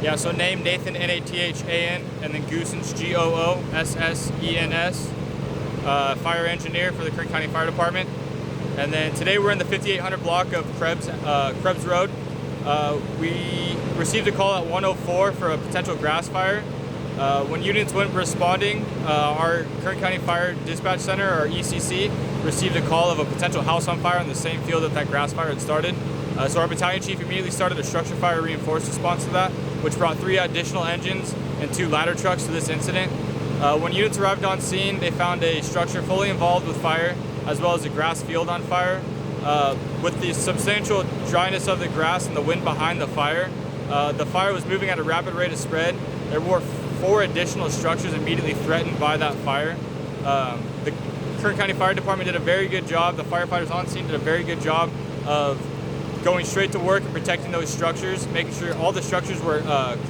Yeah, so name Nathan, Nathan, and then Goosens, Goossens. Fire engineer for the Kern County Fire Department. And then today we're in the 5800 block of Krebs Road. We received a call at 1:04 for a potential grass fire. When units weren't responding, our Kern County Fire Dispatch Center, or ECC, received a call of a potential house on fire on the same field that grass fire had started. So our battalion chief immediately started a structure fire reinforced response to that, which brought 3 additional engines and 2 ladder trucks to this incident. When units arrived on scene, they found a structure fully involved with fire, as well as a grass field on fire. With the substantial dryness of the grass and the wind behind the fire was moving at a rapid rate of spread. There were 4 additional structures immediately threatened by that fire. The Kern County Fire Department did a very good job. The firefighters on scene did a very good job of going straight to work and protecting those structures, making sure all the structures were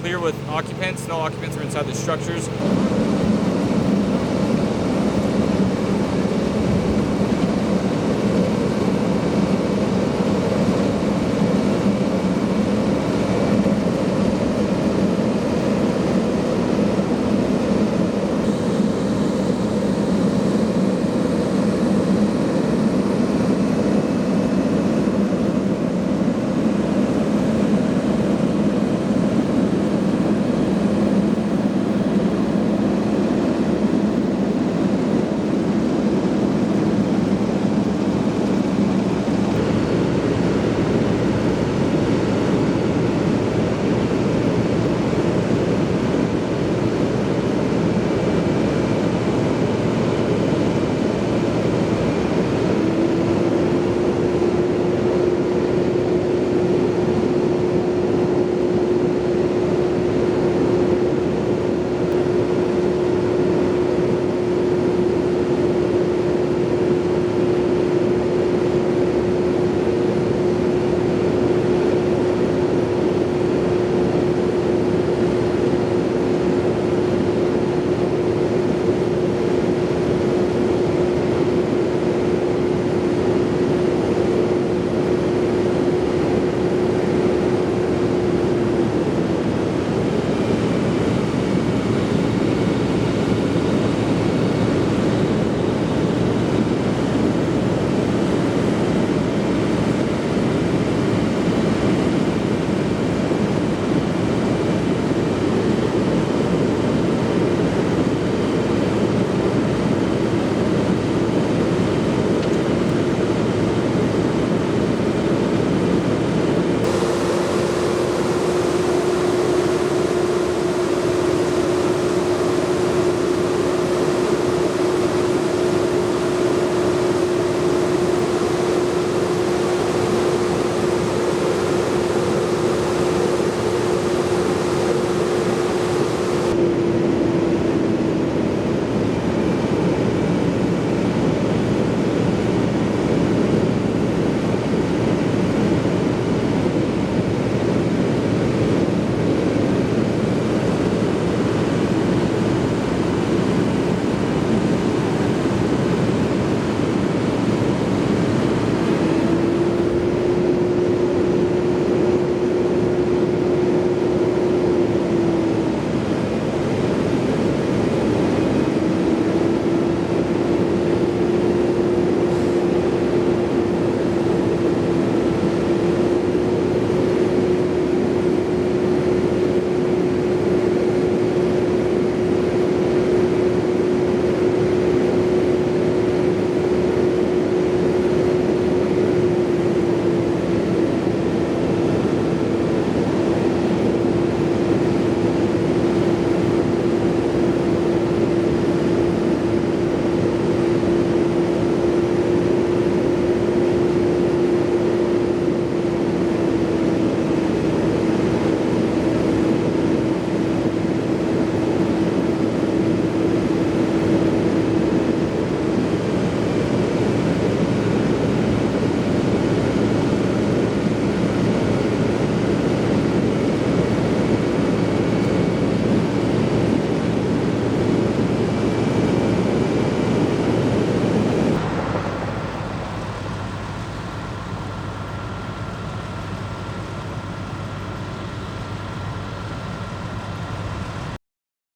clear with occupants. No occupants were inside the structures.